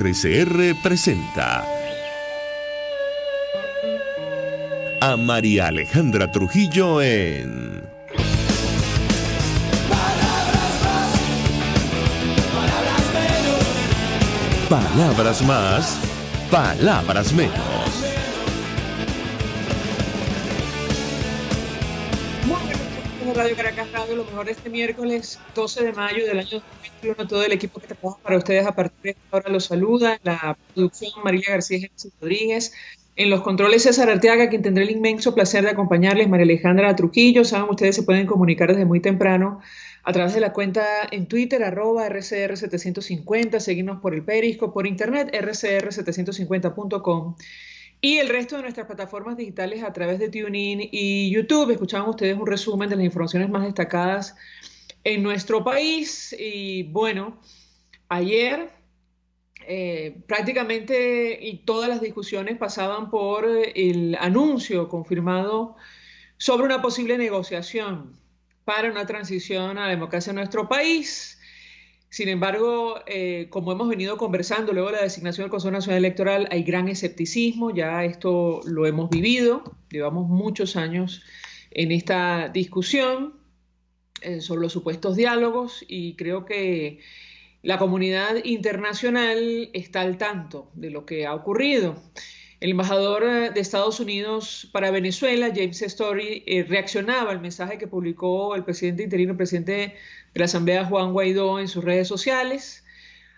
RCR presenta a María Alejandra Trujillo en Palabras más, palabras menos. Radio Caracas Radio, lo mejor de este miércoles 12 de mayo del año 2021. Todo el equipo que trabaja para ustedes a partir de esta hora los saluda. La producción María García Jesús Rodríguez. En los controles César Arteaga, quien tendrá el inmenso placer de acompañarles, María Alejandra Trujillo. Saben, ustedes se pueden comunicar desde muy temprano a través de la cuenta en Twitter, @RCR750, seguirnos por el Periscope, por internet, rcr750.com. Y el resto de nuestras plataformas digitales a través de TuneIn y YouTube. Escuchaban ustedes un resumen de las informaciones más destacadas en nuestro país. Y bueno, ayer prácticamente y todas las discusiones pasaban por el anuncio confirmado sobre una posible negociación para una transición a la democracia en nuestro país. Sin embargo, como hemos venido conversando luego de la designación del Consejo Nacional Electoral, hay gran escepticismo, ya esto lo hemos vivido, llevamos muchos años en esta discusión sobre los supuestos diálogos y creo que la comunidad internacional está al tanto de lo que ha ocurrido. El embajador de Estados Unidos para Venezuela, James Story, reaccionaba al mensaje que publicó el presidente interino, el presidente de la Asamblea, Juan Guaidó, en sus redes sociales.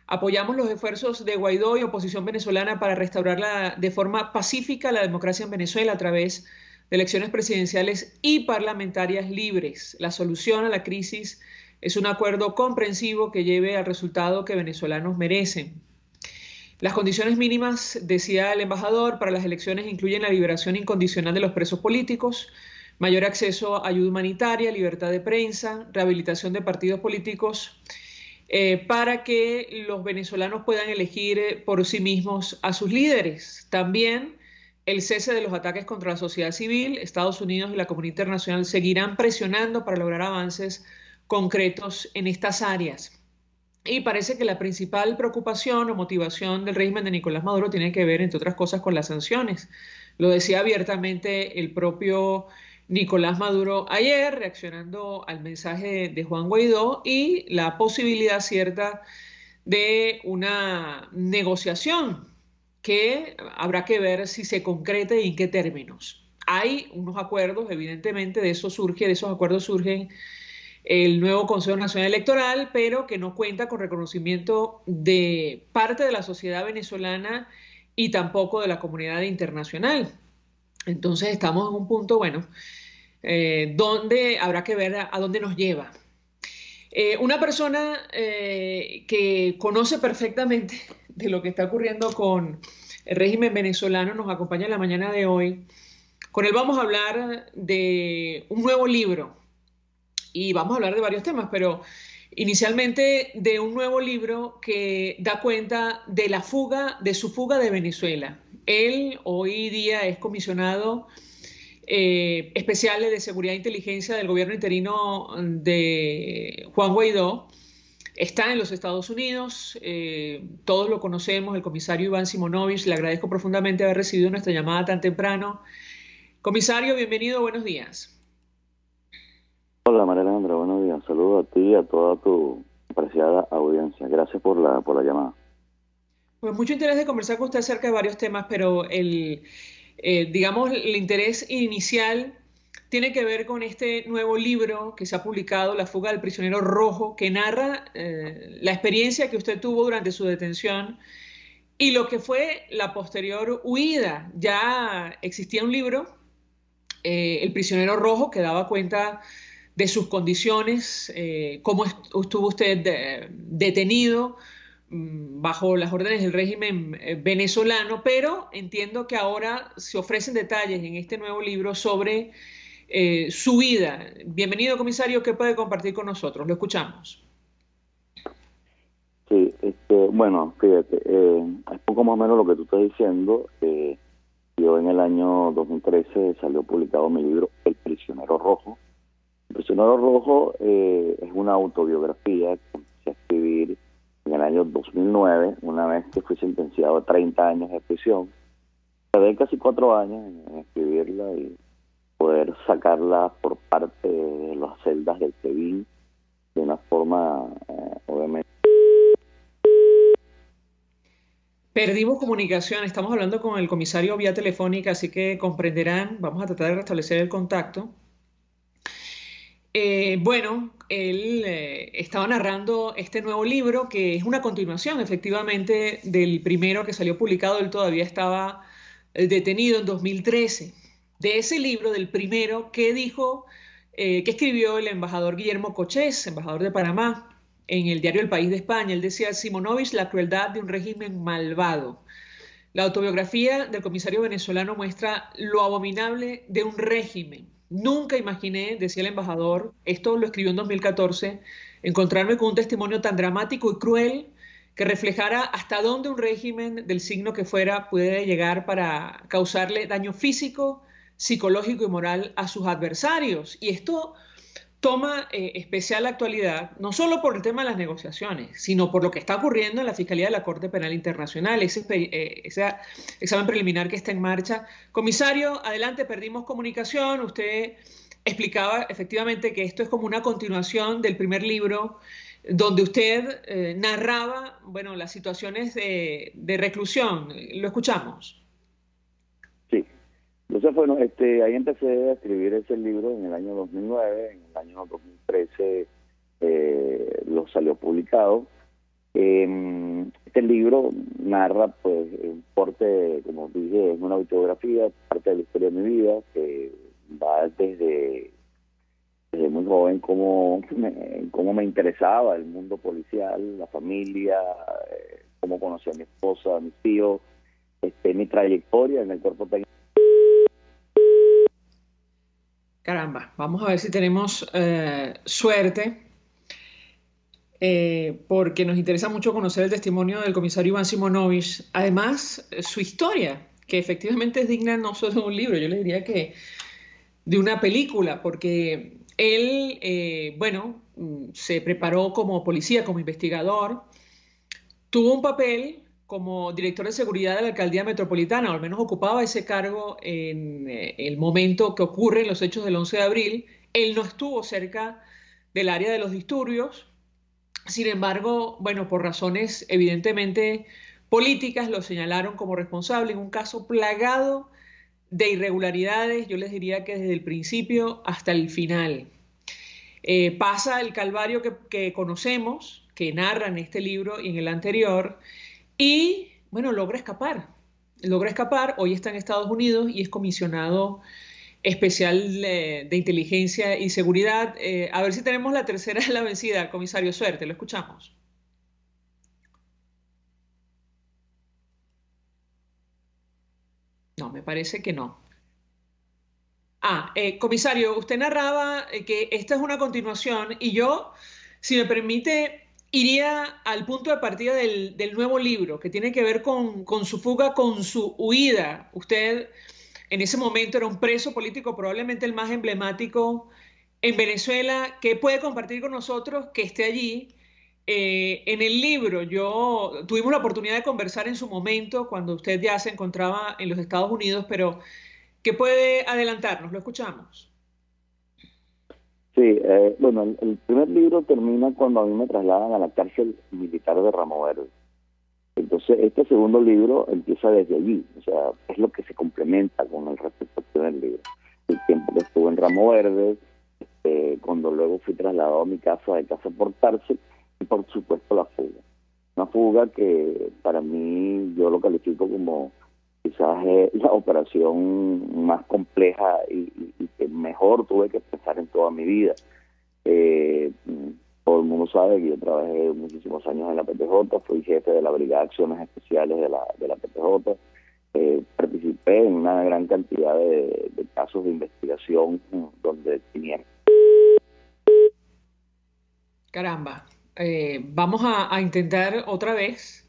Apoyamos los esfuerzos de Guaidó y oposición venezolana para restaurar de forma pacífica la democracia en Venezuela a través de elecciones presidenciales y parlamentarias libres. La solución a la crisis es un acuerdo comprensivo que lleve al resultado que venezolanos merecen. Las condiciones mínimas, decía el embajador, para las elecciones incluyen la liberación incondicional de los presos políticos, mayor acceso a ayuda humanitaria, libertad de prensa, rehabilitación de partidos políticos, para que los venezolanos puedan elegir por sí mismos a sus líderes. También el cese de los ataques contra la sociedad civil. Estados Unidos y la comunidad internacional seguirán presionando para lograr avances concretos en estas áreas. Y parece que la principal preocupación o motivación del régimen de Nicolás Maduro tiene que ver, entre otras cosas, con las sanciones. Lo decía abiertamente el propio Nicolás Maduro ayer, reaccionando al mensaje de Juan Guaidó y la posibilidad cierta de una negociación que habrá que ver si se concreta y en qué términos. Hay unos acuerdos, evidentemente, de esos acuerdos surgen el nuevo Consejo Nacional Electoral, pero que no cuenta con reconocimiento de parte de la sociedad venezolana y tampoco de la comunidad internacional. Entonces estamos en un punto, bueno, donde habrá que ver a dónde nos lleva. Una persona que conoce perfectamente de lo que está ocurriendo con el régimen venezolano nos acompaña en la mañana de hoy. Con él vamos a hablar de un nuevo libro y vamos a hablar de varios temas, pero inicialmente de un nuevo libro que da cuenta de su fuga de Venezuela. Él hoy día es comisionado especial de Seguridad e Inteligencia del gobierno interino de Juan Guaidó. Está en los Estados Unidos, todos lo conocemos, el comisario Iván Simonovich. Le agradezco profundamente haber recibido nuestra llamada tan temprano. Comisario, bienvenido, buenos días. Hola María Alejandra, buenos días. Saludos a ti y a toda tu apreciada audiencia. Gracias por la llamada. Pues mucho interés de conversar con usted acerca de varios temas, pero digamos, el interés inicial tiene que ver con este nuevo libro que se ha publicado, La fuga del prisionero rojo, que narra la experiencia que usted tuvo durante su detención y lo que fue la posterior huida. Ya existía un libro, El prisionero rojo, que daba cuenta de sus condiciones, cómo estuvo usted detenido bajo las órdenes del régimen venezolano, pero entiendo que ahora se ofrecen detalles en este nuevo libro sobre su vida. Bienvenido, comisario, ¿qué puede compartir con nosotros? Lo escuchamos. Sí, bueno, fíjate, es poco más o menos lo que tú estás diciendo. Yo en el año 2013 salió publicado mi libro El prisionero rojo. El prisionero rojo es una autobiografía que empecé a escribir en el el año 2009, una vez que fui sentenciado a 30 años de prisión. Tardé casi 4 años en escribirla y poder sacarla por parte de las celdas del SEBIN de una forma, obviamente. Perdimos comunicación, estamos hablando con el comisario vía telefónica, así que comprenderán, vamos a tratar de restablecer el contacto. Bueno, él estaba narrando este nuevo libro que es una continuación efectivamente del primero que salió publicado. Él todavía estaba detenido en 2013. De ese libro, del primero, que dijo, que escribió el embajador Guillermo Cochés, embajador de Panamá, en el diario El País de España. Él decía: Simonovich, la crueldad de un régimen malvado. La autobiografía del comisario venezolano muestra lo abominable de un régimen. Nunca imaginé, decía el embajador, esto lo escribió en 2014, encontrarme con un testimonio tan dramático y cruel que reflejara hasta dónde un régimen del signo que fuera puede llegar para causarle daño físico, psicológico y moral a sus adversarios. Y esto toma especial actualidad, no solo por el tema de las negociaciones, sino por lo que está ocurriendo en la Fiscalía de la Corte Penal Internacional, ese examen preliminar que está en marcha. Comisario, adelante, perdimos comunicación. Usted explicaba efectivamente que esto es como una continuación del primer libro, donde usted narraba, bueno, las situaciones de reclusión. Lo escuchamos. Sí. Entonces, bueno, ahí empecé a escribir ese libro en el año 2009, en el año 2013 lo salió publicado. Este libro narra, pues, un porte, como dije, es una autobiografía, parte de la historia de mi vida, que va desde muy joven, cómo me interesaba el mundo policial, la familia, cómo conocí a mi esposa, a mis tíos, mi trayectoria en el cuerpo técnico. Caramba, vamos a ver si tenemos suerte, porque nos interesa mucho conocer el testimonio del comisario Iván Simonovich. Además, su historia, que efectivamente es digna no solo de un libro, yo le diría que de una película, porque él, bueno, se preparó como policía, como investigador, tuvo un papel como director de seguridad de la alcaldía metropolitana, o al menos ocupaba ese cargo en el momento que ocurren los hechos del 11 de abril. Él no estuvo cerca del área de los disturbios. Sin embargo, bueno, por razones evidentemente políticas, lo señalaron como responsable en un caso plagado de irregularidades, yo les diría que desde el principio hasta el final. Pasa el calvario que conocemos, que narra en este libro y en el anterior, y bueno, logra escapar, hoy está en Estados Unidos y es comisionado especial de inteligencia y seguridad. A ver si tenemos la tercera de la vencida, comisario. Suerte, lo escuchamos. No, me parece que no. Comisario, usted narraba que esta es una continuación y yo, si me permite, iría al punto de partida del nuevo libro, que tiene que ver con su fuga, con su huida. Usted en ese momento era un preso político, probablemente el más emblemático en Venezuela, que puede compartir con nosotros que esté allí. En el libro, tuvimos la oportunidad de conversar en su momento, cuando usted ya se encontraba en los Estados Unidos, pero ¿qué puede adelantarnos? Lo escuchamos. Sí, bueno, el primer libro termina cuando a mí me trasladan a la cárcel militar de Ramo Verde. Entonces, este segundo libro empieza desde allí, o sea, es lo que se complementa con el respecto al primer libro. El tiempo que estuve en Ramo Verde, cuando luego fui trasladado a mi casa de casa por cárcel, y por supuesto la fuga. Una fuga que para mí yo lo califico como quizás la operación más compleja y que mejor tuve que pensar en toda mi vida. Todo el mundo sabe que yo trabajé muchísimos años en la PTJ, fui jefe de la Brigada de Acciones Especiales de la PTJ, participé en una gran cantidad de casos de investigación donde tenía... Caramba, vamos a intentar otra vez.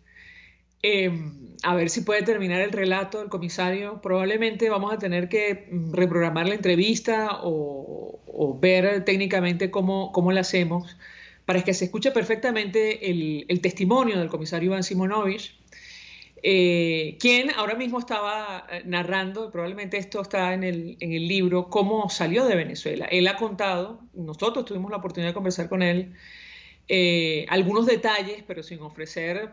A ver si puede terminar el relato del comisario. Probablemente vamos a tener que reprogramar la entrevista o ver técnicamente cómo la hacemos. para que se escuche perfectamente el testimonio del comisario Iván Simonovich, quien ahora mismo estaba narrando, probablemente esto está en el libro, cómo salió de Venezuela. Él ha contado, nosotros tuvimos la oportunidad de conversar con él, algunos detalles, pero sin ofrecer,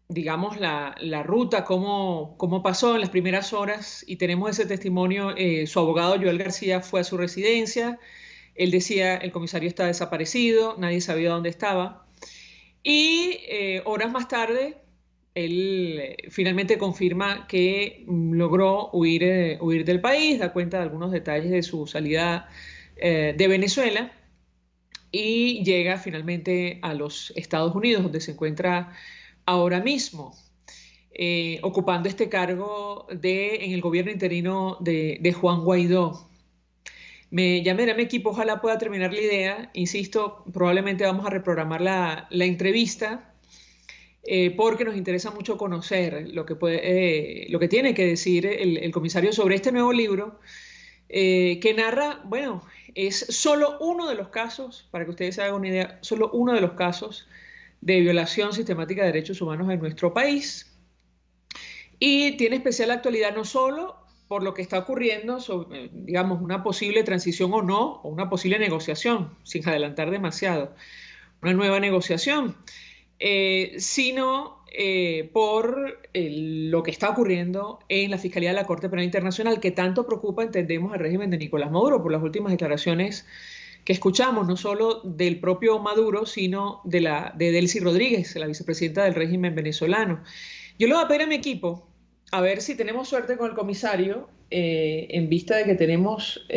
digamos, la ruta, cómo pasó en las primeras horas, y tenemos ese testimonio. Su abogado Joel García fue a su residencia, él decía, el comisario está desaparecido, nadie sabía dónde estaba, y horas más tarde, él finalmente confirma que logró huir del país, da cuenta de algunos detalles de su salida de Venezuela, y llega finalmente a los Estados Unidos, donde se encuentra ahora mismo, ocupando este cargo en el gobierno interino de Juan Guaidó. Ya me dirá mi equipo, ojalá pueda terminar la idea. Insisto, probablemente vamos a reprogramar la entrevista, porque nos interesa mucho conocer lo que tiene que decir el comisario sobre este nuevo libro, que narra, bueno, es solo uno de los casos, para que ustedes se hagan una idea, solo uno de los casos de violación sistemática de derechos humanos en nuestro país, y tiene especial actualidad no solo por lo que está ocurriendo, sobre, digamos, una posible transición o no, o una posible negociación, sin adelantar demasiado, una nueva negociación, sino por lo que está ocurriendo en la Fiscalía de la Corte Penal Internacional, que tanto preocupa, entendemos, al régimen de Nicolás Maduro, por las últimas declaraciones que escuchamos, no solo del propio Maduro, sino de Delcy Rodríguez, la vicepresidenta del régimen venezolano. Yo le voy a pedir a mi equipo, a ver si tenemos suerte con el comisario, en vista de que tenemos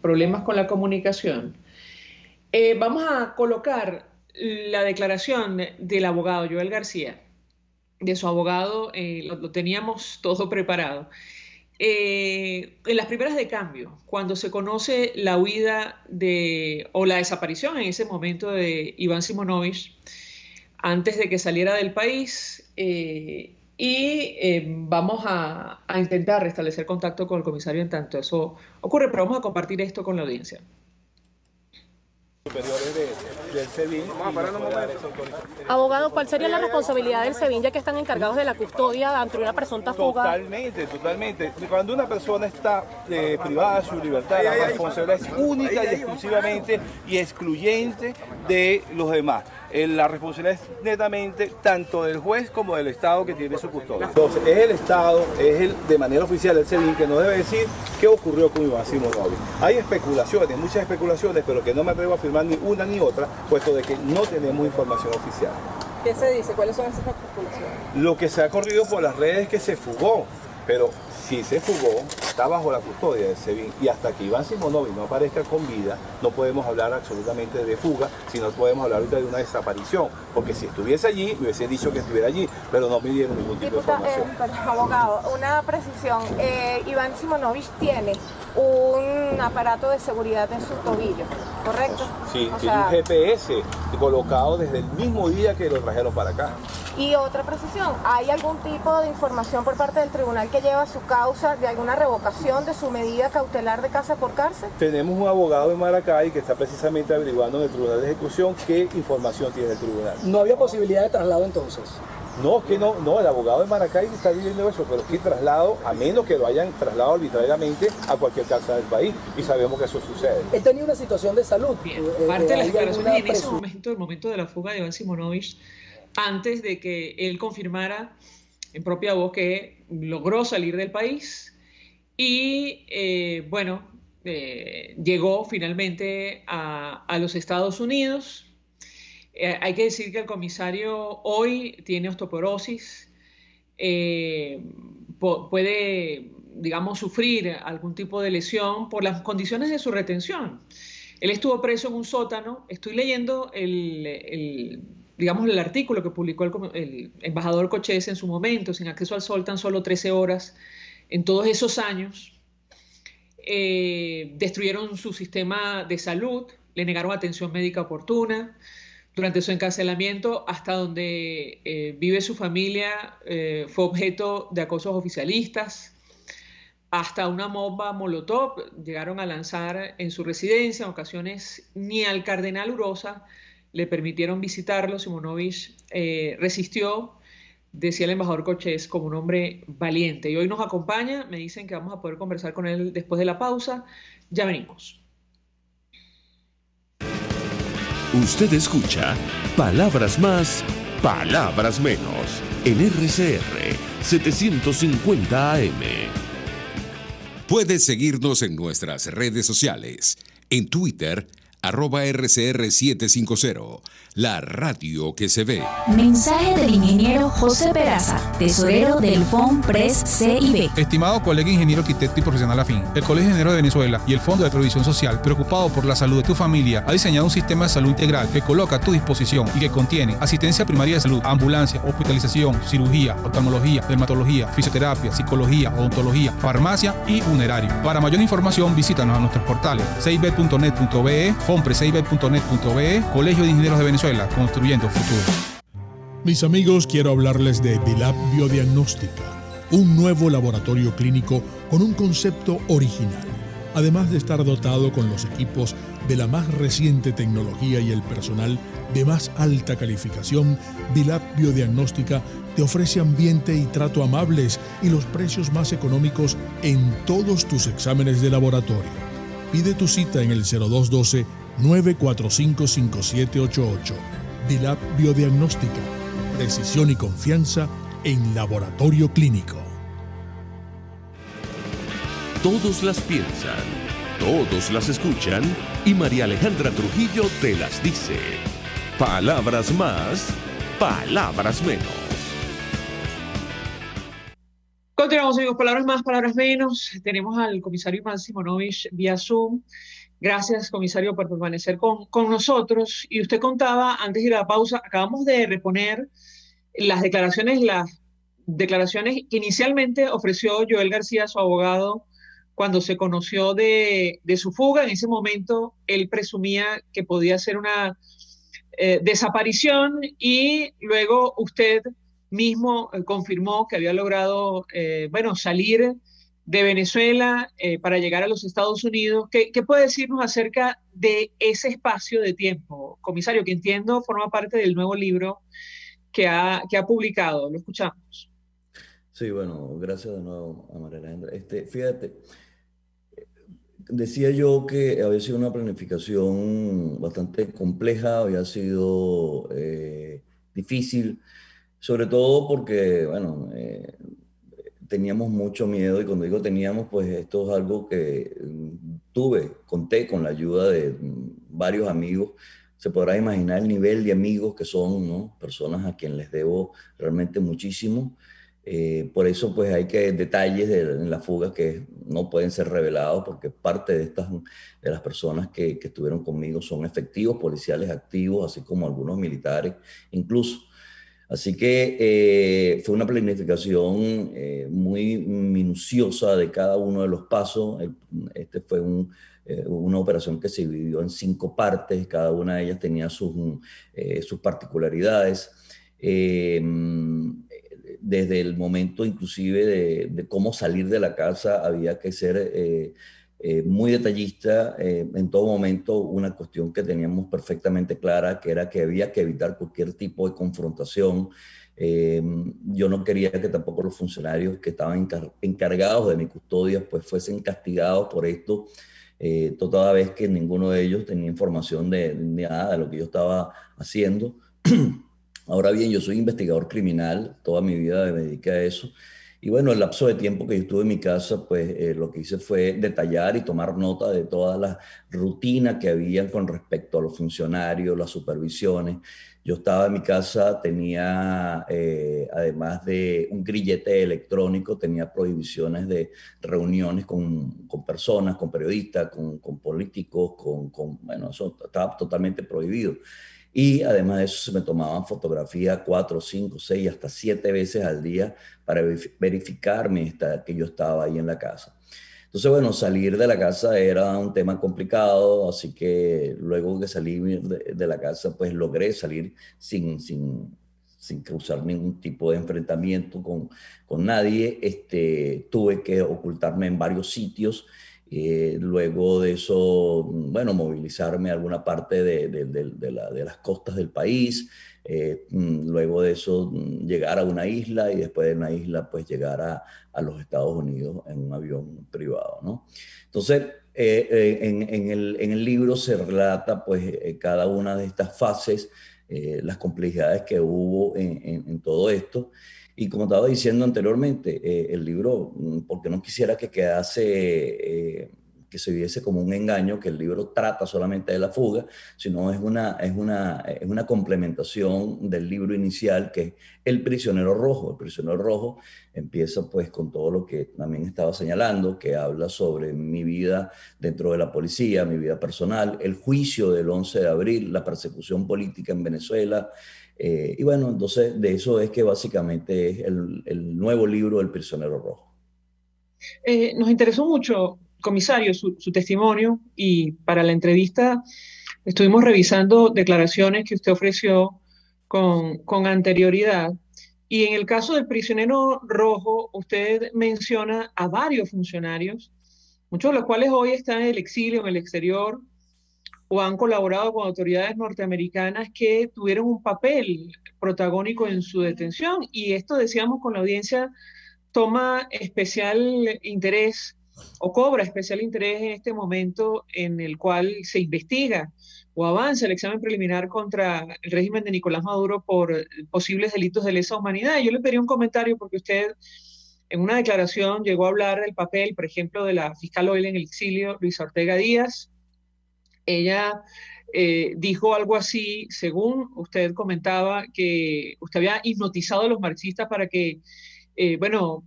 problemas con la comunicación. Vamos a colocar la declaración del abogado Joel García, de su abogado, lo teníamos todo preparado. En las primeras de cambio, cuando se conoce la huida o la desaparición en ese momento de Iván Simonovich, antes de que saliera del país, vamos a intentar restablecer contacto con el comisario en tanto eso ocurre, pero vamos a compartir esto con la audiencia. Superiores del SEBIN. Abogado, ¿cuál sería la responsabilidad del SEBIN, ya que están encargados de la custodia ante una presunta fuga? Totalmente. Cuando una persona está privada de su libertad, la responsabilidad es única y exclusivamente y excluyente de los demás. La responsabilidad es netamente tanto del juez como del Estado que tiene su custodia. Entonces, es el Estado, de manera oficial el SEBIN, que nos debe decir qué ocurrió con Iván Simonovich. Hay especulaciones, muchas especulaciones, pero que no me atrevo a afirmar ni una ni otra, puesto de que no tenemos información oficial. ¿Qué se dice? ¿Cuáles son esas especulaciones? Lo que se ha corrido por las redes es que se fugó, pero si se fugó, está bajo la custodia del SEBIN, y hasta que Iván Simonovich no aparezca con vida, no podemos hablar absolutamente de fuga, sino podemos hablar ahorita de una desaparición, porque si estuviese allí, me hubiese dicho que estuviera allí, pero no me dieron ningún tipo de información. Abogado, una precisión, Iván Simonovich tiene un aparato de seguridad en su tobillo, ¿correcto? Sí, tiene un GPS colocado desde el mismo día que lo trajeron para acá. Y otra precisión, ¿hay algún tipo de información por parte del tribunal que lleva su causa de alguna revocación de su medida cautelar de casa por cárcel? Tenemos un abogado en Maracay que está precisamente averiguando en el tribunal de ejecución qué información tiene el tribunal. ¿No había posibilidad de traslado entonces? No, que no, el abogado de Maracay está diciendo eso, pero que traslado, a menos que lo hayan trasladado arbitrariamente a cualquier casa del país, y sabemos que eso sucede. Él tenía una situación de salud. Bien, parte de las declaraciones en ese momento, el momento de la fuga de Iván Simonovich, antes de que él confirmara en propia voz que logró salir del país y, llegó finalmente a los Estados Unidos. Hay que decir que el comisario hoy tiene osteoporosis, puede, digamos, sufrir algún tipo de lesión por las condiciones de su retención. Él estuvo preso en un sótano. Estoy leyendo el artículo que publicó el embajador Cochés en su momento, sin acceso al sol tan solo 13 horas en todos esos años. Destruyeron su sistema de salud, le negaron atención médica oportuna. Durante su encarcelamiento, hasta donde vive su familia, fue objeto de acosos oficialistas. Hasta una bomba molotov llegaron a lanzar en su residencia. En ocasiones ni al cardenal Urosa le permitieron visitarlo, Simonovich resistió, decía el embajador Cortés, como un hombre valiente. Y hoy nos acompaña, me dicen que vamos a poder conversar con él después de la pausa. Ya venimos. Usted escucha Palabras Más, Palabras Menos en RCR 750 AM. Puedes seguirnos en nuestras redes sociales. En Twitter, @RCR750, la radio que se ve. Mensaje del ingeniero José Peraza, tesorero del FONPRES CIB. Estimado colega ingeniero, arquitecto y profesional afín, el Colegio de Ingenieros de Venezuela y el Fondo de Previsión Social, preocupado por la salud de tu familia, ha diseñado un sistema de salud integral que coloca a tu disposición y que contiene asistencia primaria de salud, ambulancia, hospitalización, cirugía, oftalmología, dermatología, fisioterapia, psicología, odontología, farmacia y funerario. Para mayor información, visítanos a nuestros portales cib.net.be, fonprescib.net.be, Colegio de Ingenieros de Venezuela, construyendo futuro. Mis amigos, quiero hablarles de Dilab Biodiagnóstica, un nuevo laboratorio clínico con un concepto original. Además de estar dotado con los equipos de la más reciente tecnología y el personal de más alta calificación, Dilab Biodiagnóstica te ofrece ambiente y trato amables y los precios más económicos en todos tus exámenes de laboratorio. Pide tu cita en el 0212-945-5788. Dilab Biodiagnóstica. Precisión y confianza en laboratorio clínico. Todos las piensan, todos las escuchan y María Alejandra Trujillo te las dice. Palabras más, palabras menos. Continuamos, amigos. Palabras más, palabras menos. Tenemos al comisario Iván Simonovich vía Zoom. Gracias, comisario, por permanecer con nosotros. Y usted contaba, antes de ir a la pausa, acabamos de reponer las declaraciones que inicialmente ofreció Joel García, su abogado, cuando se conoció de su fuga. En ese momento, él presumía que podía ser una desaparición y luego usted mismo confirmó que había logrado salir de Venezuela para llegar a los Estados Unidos. ¿Qué puede decirnos acerca de ese espacio de tiempo, comisario, que entiendo forma parte del nuevo libro que ha publicado? Lo escuchamos. Sí, bueno, gracias de nuevo a María Alejandra. Fíjate, decía yo que había sido una planificación bastante compleja, había sido difícil, sobre todo porque, teníamos mucho miedo, y cuando digo teníamos, pues esto es algo que conté con la ayuda de varios amigos. Se podrá imaginar el nivel de amigos que son, ¿no? Personas a quienes les debo realmente muchísimo. Por eso, pues hay detalles en la fuga que no pueden ser revelados, porque parte de las personas que estuvieron conmigo son efectivos policiales activos, así como algunos militares incluso. Así que fue una planificación muy minuciosa de cada uno de los pasos. Fue una operación que se dividió en 5 partes, cada una de ellas tenía sus particularidades. Desde el momento inclusive de cómo salir de la casa había que ser muy detallista. En todo momento una cuestión que teníamos perfectamente clara, que era que había que evitar cualquier tipo de confrontación. Yo no quería que tampoco los funcionarios que estaban encargados de mi custodia pues fuesen castigados por esto, toda vez que ninguno de ellos tenía información de nada de lo que yo estaba haciendo. Ahora bien, yo soy investigador criminal, toda mi vida me dediqué a eso. Y bueno, el lapso de tiempo que yo estuve en mi casa, pues lo que hice fue detallar y tomar nota de todas las rutinas que habían con respecto a los funcionarios, las supervisiones. Yo estaba en mi casa, tenía, además de un grillete electrónico, tenía prohibiciones de reuniones con personas, con periodistas, con políticos, eso estaba totalmente prohibido. Y además de eso se me tomaban fotografías 4, 5, 6, hasta 7 veces al día para verificarme que yo estaba ahí en la casa. Entonces, bueno, salir de la casa era un tema complicado, así que luego que salí de la casa, pues logré salir sin causar ningún tipo de enfrentamiento con nadie. Tuve que ocultarme en varios sitios Luego de eso, bueno, movilizarme a alguna parte de las costas del país. Luego de eso, llegar a una isla y después de una isla, pues llegar a los Estados Unidos en un avión privado, ¿no? Entonces, en el libro se relata, pues, cada una de estas fases, las complejidades que hubo en todo esto. Y como estaba diciendo anteriormente, el libro, porque no quisiera que quedase, que se viese como un engaño, que el libro trata solamente de la fuga, sino es una complementación del libro inicial, que es El prisionero rojo. El prisionero rojo empieza pues con todo lo que también estaba señalando, que habla sobre mi vida dentro de la policía, mi vida personal, el juicio del 11 de abril, la persecución política en Venezuela. Y bueno, entonces de eso es que básicamente es el nuevo libro El prisionero rojo. Nos interesó mucho, comisario, su testimonio, y para la entrevista estuvimos revisando declaraciones que usted ofreció con anterioridad. Y en el caso del prisionero rojo, usted menciona a varios funcionarios, muchos de los cuales hoy están en el exilio, en el exterior, o han colaborado con autoridades norteamericanas que tuvieron un papel protagónico en su detención. Y esto, decíamos con la audiencia, toma especial interés o cobra especial interés en este momento en el cual se investiga o avanza el examen preliminar contra el régimen de Nicolás Maduro por posibles delitos de lesa humanidad. Yo le pedí un comentario porque usted en una declaración llegó a hablar del papel, por ejemplo, de la fiscal hoy en el exilio, Luisa Ortega Díaz. Ella dijo algo así, según usted comentaba, que usted había hipnotizado a los marxistas para que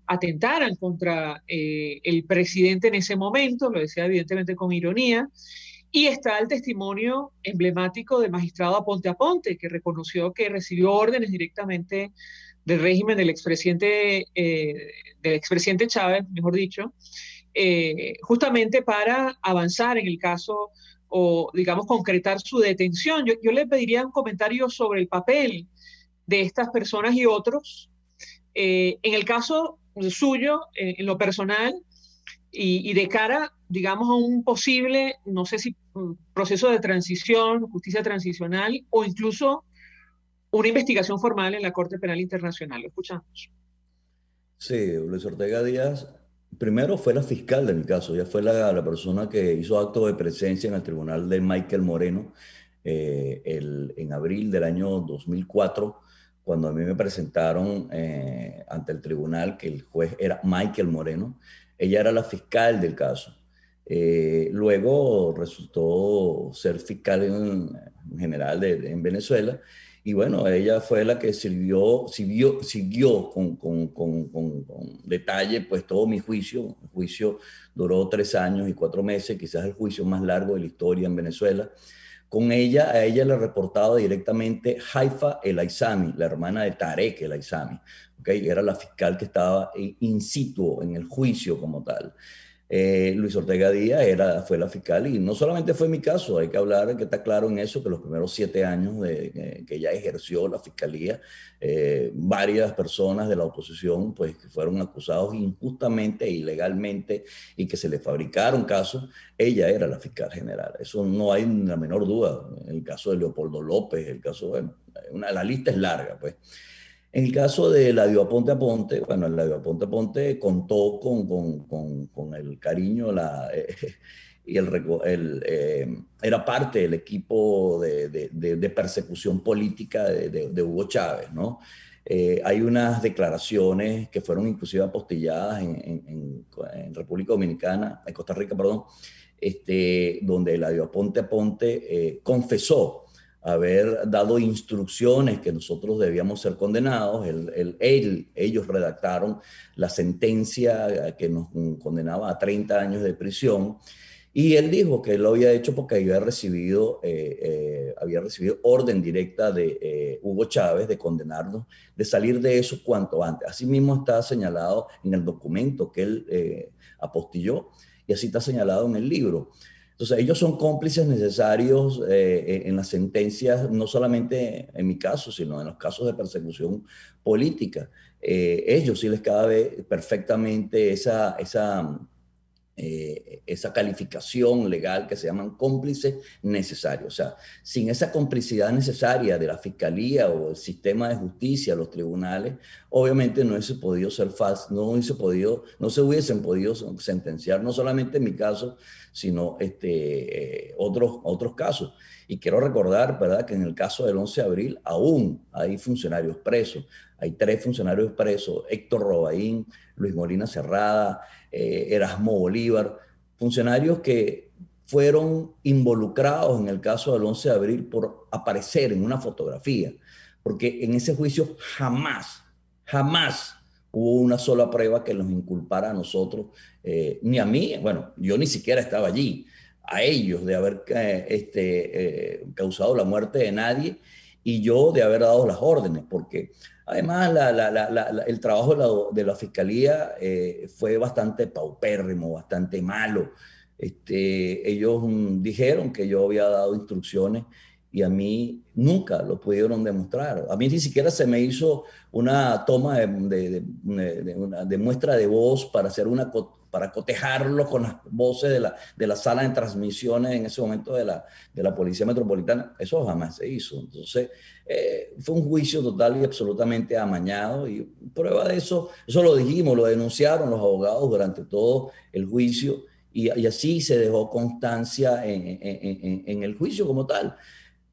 atentaran contra el presidente en ese momento, lo decía evidentemente con ironía, y está el testimonio emblemático del magistrado Aponte Aponte, que reconoció que recibió órdenes directamente del régimen del expresidente Chávez, mejor dicho, justamente para avanzar en el caso o, digamos, concretar su detención. Yo le pediría un comentario sobre el papel de estas personas y otros. En el caso suyo, en lo personal, y de cara, digamos, a un posible, no sé si proceso de transición, justicia transicional, o incluso una investigación formal en la Corte Penal Internacional. Lo escuchamos. Sí, Luis Ortega Díaz, primero fue la fiscal de mi caso, ella fue la persona que hizo acto de presencia en el tribunal de Michael Moreno en abril del año 2004, cuando a mí me presentaron ante el tribunal, que el juez era Michael Moreno. Ella era la fiscal del caso. Luego resultó ser fiscal en general en Venezuela. Y bueno, ella fue la que siguió con detalle pues todo mi juicio. El juicio duró 3 años y 4 meses, quizás el juicio más largo de la historia en Venezuela. A ella le reportaba directamente Haifa El Aizami, la hermana de Tarek El Aizami. ¿Okay? Era la fiscal que estaba in situ en el juicio como tal. Luis Ortega Díaz fue la fiscal, y no solamente fue mi caso, hay que hablar, que está claro en eso, que los primeros 7 años que ella ejerció la fiscalía, varias personas de la oposición pues, que fueron acusados injustamente e ilegalmente y que se le fabricaron casos. Ella era la fiscal general, eso no hay la menor duda. En el caso de Leopoldo López, la lista es larga, pues. En el caso de Eladio Aponte Aponte, bueno, Eladio Aponte Aponte contó con el cariño y era parte del equipo de persecución política de Hugo Chávez, ¿no? Hay unas declaraciones que fueron inclusive apostilladas en República Dominicana, en Costa Rica, perdón, donde Eladio Aponte Aponte confesó haber dado instrucciones que nosotros debíamos ser condenados. Ellos redactaron la sentencia que nos condenaba a 30 años de prisión, y él dijo que él lo había hecho porque había recibido orden directa de Hugo Chávez de condenarnos, de salir de eso cuanto antes. Asimismo está señalado en el documento que él apostilló, y así está señalado en el libro. Entonces, ellos son cómplices necesarios en las sentencias, no solamente en mi caso, sino en los casos de persecución política. Ellos sí les cabe perfectamente esa esa calificación legal que se llaman cómplices necesarios. O sea, sin esa complicidad necesaria de la fiscalía o el sistema de justicia, los tribunales, obviamente no se hubiesen podido sentenciar, no solamente en mi caso, sino otros casos. Y quiero recordar, ¿verdad?, que en el caso del 11 de abril aún hay funcionarios presos. Hay 3 funcionarios presos: Héctor Robaín, Luis Molina Cerrada, Erasmo Bolívar, funcionarios que fueron involucrados en el caso del 11 de abril por aparecer en una fotografía, porque en ese juicio jamás hubo una sola prueba que nos inculpara a nosotros, ni a mí, bueno, yo ni siquiera estaba allí, a ellos de haber causado la muerte de nadie, y yo de haber dado las órdenes, porque además el trabajo de la fiscalía fue bastante paupérrimo, bastante malo. Ellos dijeron que yo había dado instrucciones y a mí nunca lo pudieron demostrar. A mí ni siquiera se me hizo una toma de muestra de voz para cotejarlo con las voces de la sala de transmisiones en ese momento de la Policía Metropolitana. Eso jamás se hizo. Entonces, fue un juicio total y absolutamente amañado, y prueba de eso lo dijimos, lo denunciaron los abogados durante todo el juicio, y así se dejó constancia en el juicio como tal.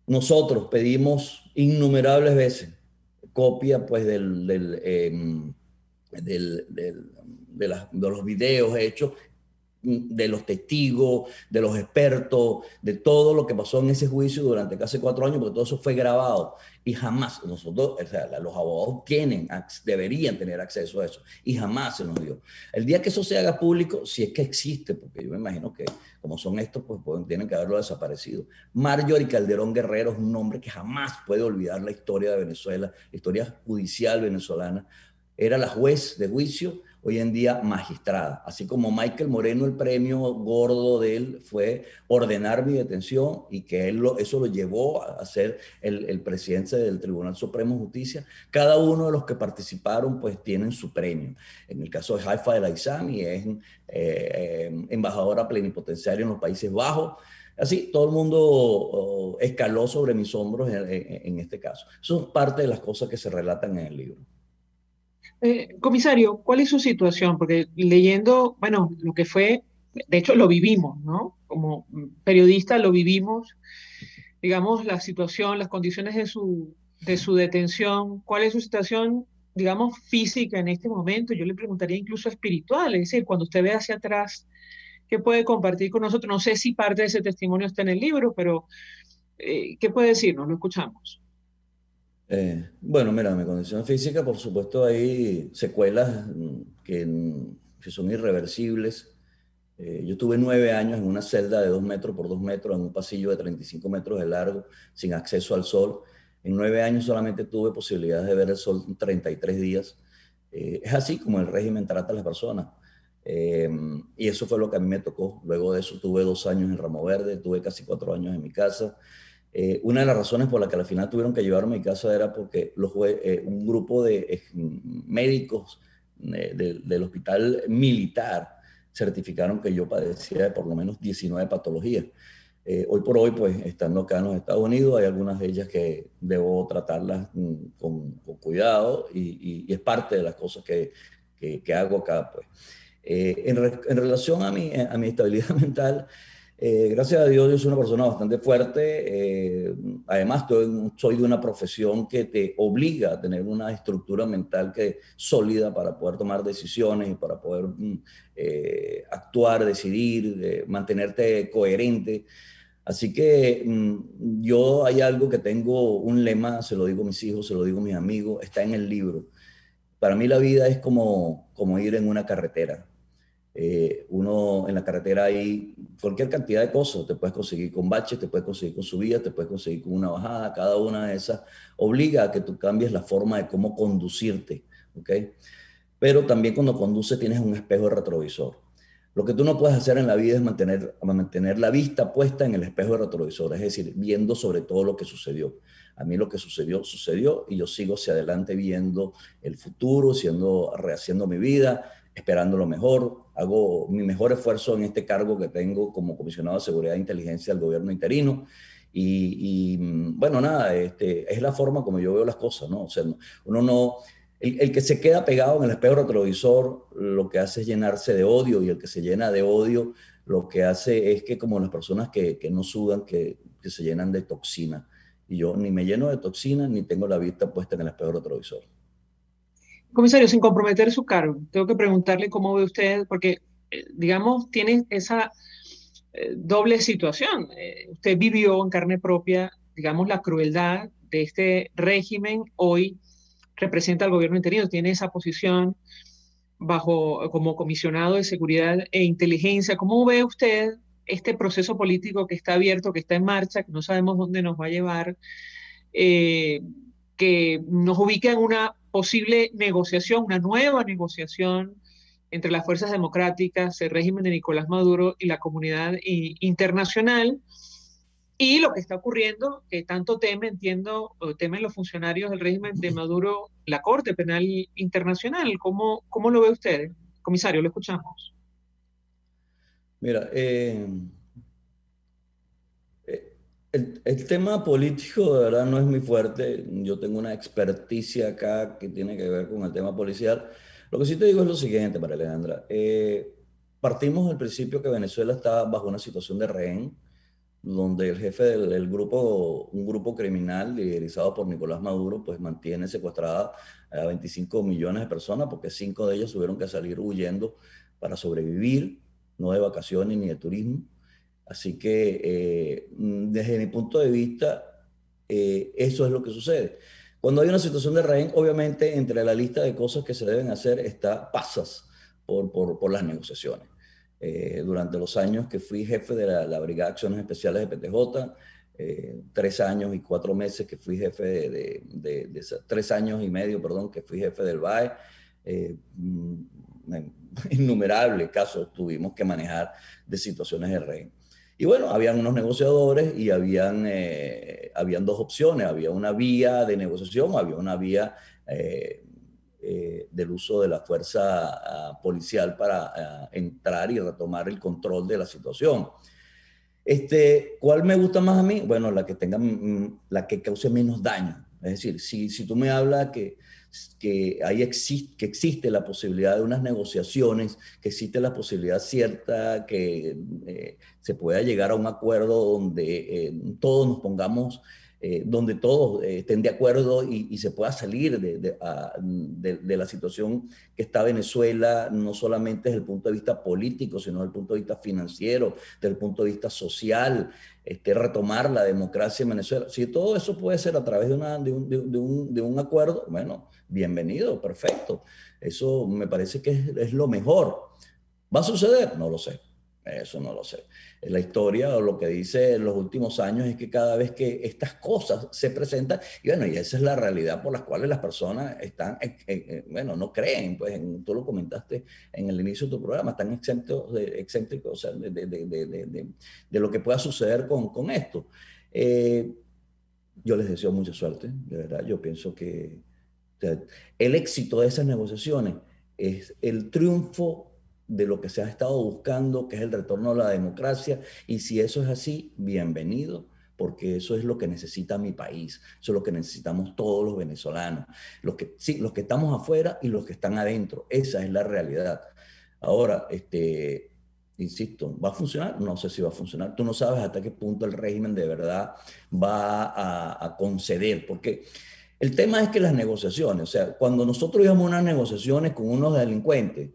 Nosotros pedimos innumerables veces copia, pues, de los videos hechos, de los testigos, de los expertos, de todo lo que pasó en ese juicio durante casi 4 años, porque todo eso fue grabado, y jamás nosotros, o sea, los abogados deberían tener acceso a eso, y jamás se nos dio. El día que eso se haga público, si es que existe, porque yo me imagino que como son estos, pues tienen que haberlo desaparecido. Marjorie Calderón Guerrero es un nombre que jamás puede olvidar la historia de Venezuela, la historia judicial venezolana. Era la juez de juicio, hoy en día magistrada. Así como Michael Moreno, el premio gordo de él fue ordenar mi detención, y que eso lo llevó a ser el presidente del Tribunal Supremo de Justicia. Cada uno de los que participaron, pues, tienen su premio. En el caso de Haifa El Aizami, es embajadora plenipotenciaria en los Países Bajos. Así, todo el mundo escaló sobre mis hombros en este caso. Eso es parte de las cosas que se relatan en el libro. Comisario, ¿cuál es su situación? Porque leyendo, bueno, lo que fue, de hecho lo vivimos, ¿no? Como periodista lo vivimos, digamos, la situación, las condiciones de su detención. ¿Cuál es su situación, digamos, física en este momento? Yo le preguntaría incluso espiritual, es decir, cuando usted ve hacia atrás, ¿qué puede compartir con nosotros? No sé si parte de ese testimonio está en el libro, pero ¿qué puede decirnos? Lo escuchamos. Bueno, mira, mi condición física, por supuesto, hay secuelas que son irreversibles. Yo tuve 9 años en una celda de 2 metros por 2 metros, en un pasillo de 35 metros de largo, sin acceso al sol. En 9 años solamente tuve posibilidad de ver el sol en 33 días. Es así como el régimen trata a las personas. Y eso fue lo que a mí me tocó. Luego de eso tuve 2 años en Ramo Verde, tuve casi 4 años en mi casa. Una de las razones por las que al final tuvieron que llevarme a mi casa era porque un grupo de médicos del hospital militar certificaron que yo padecía de por lo menos 19 patologías. Hoy por hoy, pues, estando acá en los Estados Unidos, hay algunas de ellas que debo tratarlas con cuidado, y es parte de las cosas que hago acá, pues. En relación a mi estabilidad mental, gracias a Dios, yo soy una persona bastante fuerte. Además, soy de una profesión que te obliga a tener una estructura mental sólida para poder tomar decisiones y para poder actuar, decidir, mantenerte coherente. Así que yo hay algo que tengo, un lema, se lo digo a mis hijos, se lo digo a mis amigos, está en el libro. Para mí la vida es como ir en una carretera. Uno en la carretera hay cualquier cantidad de cosas, te puedes conseguir con baches, te puedes conseguir con subidas, te puedes conseguir con una bajada. Cada una de esas obliga a que tú cambies la forma de cómo conducirte, ¿ok? Pero también cuando conduces tienes un espejo de retrovisor. Lo que tú no puedes hacer en la vida es mantener la vista puesta en el espejo de retrovisor, es decir, viendo sobre todo lo que sucedió. A mí lo que sucedió, y yo sigo hacia adelante viendo el futuro, rehaciendo mi vida. esperando lo mejor, hago mi mejor esfuerzo en este cargo que tengo como comisionado de Seguridad e Inteligencia del gobierno interino. Bueno, nada, es la forma como yo veo las cosas, ¿no? O sea, uno no... El que se queda pegado en el espejo retrovisor lo que hace es llenarse de odio, y el que se llena de odio lo que hace es que, como las personas que no sudan, que se llenan de toxina. Y yo ni me lleno de toxina ni tengo la vista puesta en el espejo retrovisor. Comisario, sin comprometer su cargo, tengo que preguntarle cómo ve usted, porque, digamos, tiene esa doble situación. Usted vivió en carne propia, digamos, la crueldad de este régimen. Hoy representa al gobierno interino, tiene esa posición como comisionado de seguridad e inteligencia. ¿Cómo ve usted este proceso político que está abierto, que está en marcha, que no sabemos dónde nos va a llevar, que nos ubica en una posible negociación, una nueva negociación entre las fuerzas democráticas, el régimen de Nicolás Maduro y la comunidad internacional? Y lo que está ocurriendo, que tanto temen los funcionarios del régimen de Maduro, la Corte Penal Internacional. ¿Cómo lo ve usted, comisario? Lo escuchamos. Mira, el tema político de verdad no es muy fuerte. Yo tengo una experticia acá que tiene que ver con el tema policial. Lo que sí te digo es lo siguiente, María Alejandra. Partimos del principio que Venezuela está bajo una situación de rehén, donde el jefe del grupo, un grupo criminal liderizado por Nicolás Maduro, pues mantiene secuestrada a 25 millones de personas, porque 5 de ellas tuvieron que salir huyendo para sobrevivir, no de vacaciones ni de turismo. Así que desde mi punto de vista, eso es lo que sucede. Cuando hay una situación de rehén, obviamente entre la lista de cosas que se deben hacer pasas por las negociaciones. Durante los años que fui jefe de la Brigada de Acciones Especiales de PTJ, 3 años y 4 meses que fui jefe 3 años y medio, perdón, que fui jefe del BAE, innumerables casos tuvimos que manejar de situaciones de rehén. Y bueno, habían unos negociadores y habían 2 opciones. Había una vía de negociación, había una vía del uso de la fuerza policial para entrar y retomar el control de la situación. ¿Cuál me gusta más a mí? Bueno, la que cause menos daño. Es decir, si tú me hablas que existe la posibilidad de unas negociaciones, que existe la posibilidad cierta que se pueda llegar a un acuerdo donde todos nos pongamos, donde todos estén de acuerdo y se pueda salir de la situación que está Venezuela, no solamente desde el punto de vista político, sino desde el punto de vista financiero, desde el punto de vista social, retomar la democracia en Venezuela. Si todo eso puede ser a través de un acuerdo, bueno, bienvenido, perfecto. Eso me parece que es lo mejor. ¿Va a suceder? No lo sé. Eso no lo sé. La historia o lo que dice en los últimos años es que cada vez que estas cosas se presentan, y bueno, y esa es la realidad por las cuales las personas están, bueno, no creen, pues tú lo comentaste en el inicio de tu programa, están excéntricos, o sea, de lo que pueda suceder con esto. Yo les deseo mucha suerte, de verdad. Yo pienso que el éxito de esas negociaciones es el triunfo de lo que se ha estado buscando, que es el retorno a la democracia, y si eso es así, bienvenido, porque eso es lo que necesita mi país, eso es lo que necesitamos todos los venezolanos, los que estamos afuera y los que están adentro, esa es la realidad. Ahora, insisto, ¿va a funcionar? No sé si va a funcionar, tú no sabes hasta qué punto el régimen de verdad va a conceder, porque el tema es que las negociaciones, o sea, cuando nosotros íbamos a unas negociaciones con unos delincuentes,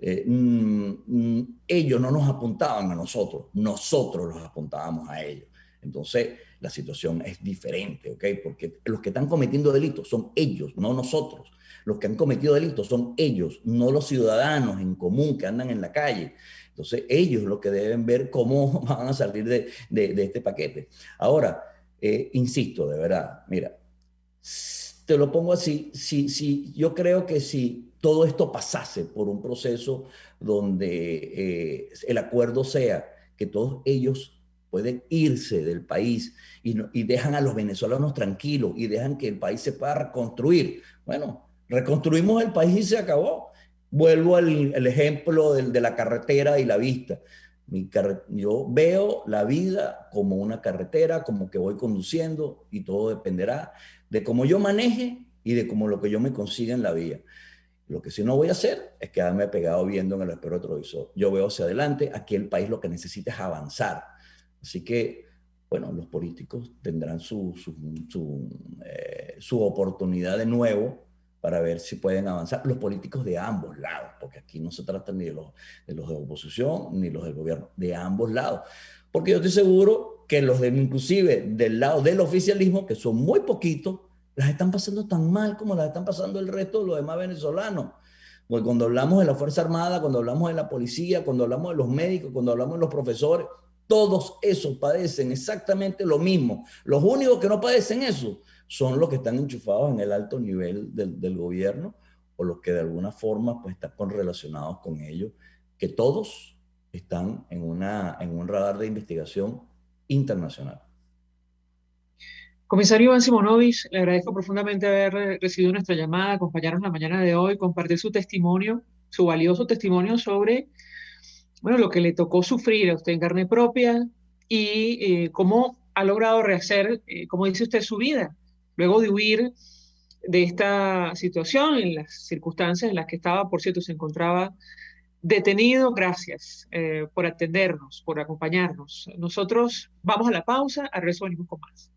ellos no nos apuntaban a nosotros los apuntábamos a ellos. Entonces la situación es diferente, ¿ok? Porque los que están cometiendo delitos son ellos, no nosotros. Los que han cometido delitos son ellos, no los ciudadanos en común que andan en la calle. Entonces ellos lo que deben ver cómo van a salir de este paquete. Ahora, insisto, de verdad, mira, te lo pongo así, yo creo que si todo esto pasase por un proceso donde el acuerdo sea que todos ellos pueden irse del país y dejan a los venezolanos tranquilos y dejan que el país se pueda reconstruir. Bueno, reconstruimos el país y se acabó. Vuelvo al ejemplo de la carretera y la vista. Yo veo la vida como una carretera, como que voy conduciendo, y todo dependerá de cómo yo maneje y de cómo lo que yo me consiga en la vía. Lo que sí no voy a hacer es quedarme pegado viendo en el espejo retrovisor. Yo veo hacia adelante. Aquí el país lo que necesita es avanzar. Así que, bueno, los políticos tendrán su oportunidad de nuevo para ver si pueden avanzar. Los políticos de ambos lados, porque aquí no se trata ni de los de oposición ni los del gobierno, de ambos lados. Porque yo estoy seguro que los inclusive del lado del oficialismo, que son muy poquitos, las están pasando tan mal como las están pasando el resto de los demás venezolanos. Porque cuando hablamos de la Fuerza Armada, cuando hablamos de la policía, cuando hablamos de los médicos, cuando hablamos de los profesores, todos esos padecen exactamente lo mismo. Los únicos que no padecen eso son los que están enchufados en el alto nivel del gobierno, o los que de alguna forma pues, están relacionados con ellos, que todos están en un radar de investigación internacional. Comisario Iván Simonovic, le agradezco profundamente haber recibido nuestra llamada, acompañarnos la mañana de hoy, compartir su testimonio, su valioso testimonio sobre lo que le tocó sufrir a usted en carne propia y cómo ha logrado rehacer, como dice usted, su vida, luego de huir de esta situación, en las circunstancias en las que estaba, por cierto, se encontraba detenido. Gracias por atendernos, por acompañarnos. Nosotros vamos a la pausa, al regreso venimos con más.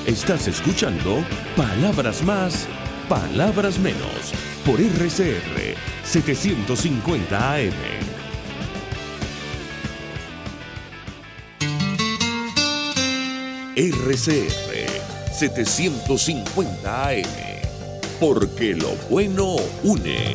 Estás escuchando Palabras Más, Palabras Menos, por RCR 750 AM. RCR 750 AM, porque lo bueno une.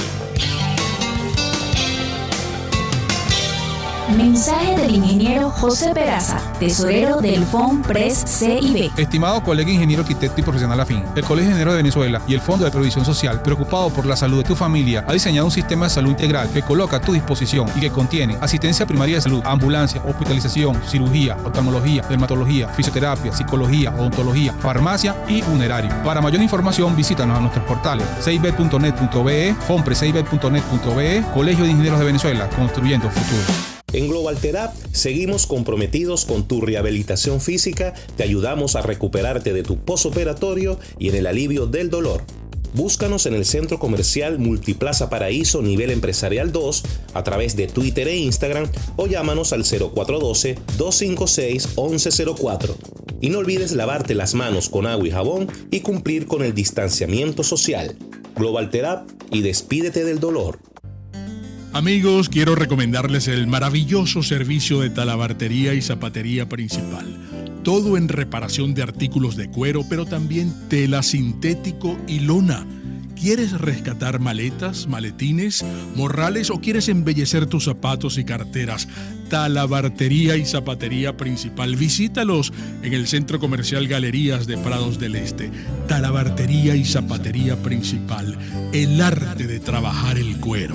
Mensaje del ingeniero José Peraza, tesorero del FOMPRES CIB. Estimado colega ingeniero, arquitecto y profesional afín, el Colegio de Ingenieros de Venezuela y el Fondo de Previsión Social, preocupado por la salud de tu familia, ha diseñado un sistema de salud integral que coloca a tu disposición y que contiene asistencia primaria de salud, ambulancia, hospitalización, cirugía, oftalmología, dermatología, fisioterapia, psicología, odontología, farmacia y funerario. Para mayor información, visítanos a nuestros portales cib.net.be, fomprescib.net.be, Colegio de Ingenieros de Venezuela, construyendo futuro. En Global Therapy seguimos comprometidos con tu rehabilitación física, te ayudamos a recuperarte de tu postoperatorio y en el alivio del dolor. Búscanos en el Centro Comercial Multiplaza Paraíso Nivel Empresarial 2 a través de Twitter e Instagram o llámanos al 0412-256-1104. Y no olvides lavarte las manos con agua y jabón y cumplir con el distanciamiento social. Global Therapy y despídete del dolor. Amigos, quiero recomendarles el maravilloso servicio de talabartería y zapatería principal. Todo en reparación de artículos de cuero, pero también tela sintético y lona. ¿Quieres rescatar maletas, maletines, morrales o quieres embellecer tus zapatos y carteras? Talabartería y zapatería principal. Visítalos en el Centro Comercial Galerías de Prados del Este. Talabartería y zapatería principal. El arte de trabajar el cuero.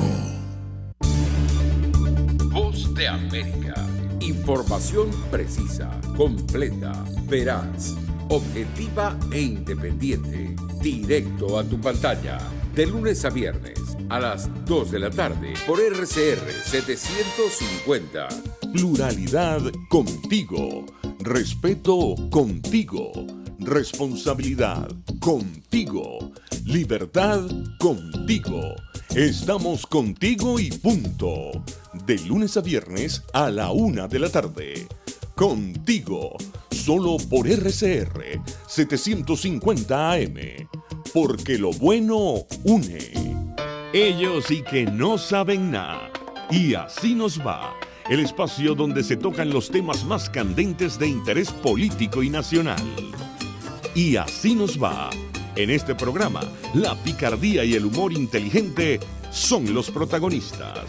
Voz de América. Información precisa, completa, veraz, objetiva e independiente. Directo a tu pantalla. De lunes a viernes a las 2 de la tarde por RCR 750. Pluralidad contigo. Respeto contigo. Responsabilidad contigo. Libertad contigo. Estamos contigo y punto. De lunes a viernes a la 1 de la tarde. Contigo. Solo por RCR 750 AM. Porque lo bueno une. Ellos y que no saben nada. Y así nos va. El espacio donde se tocan los temas más candentes de interés político y nacional. Y así nos va. En este programa, la picardía y el humor inteligente son los protagonistas.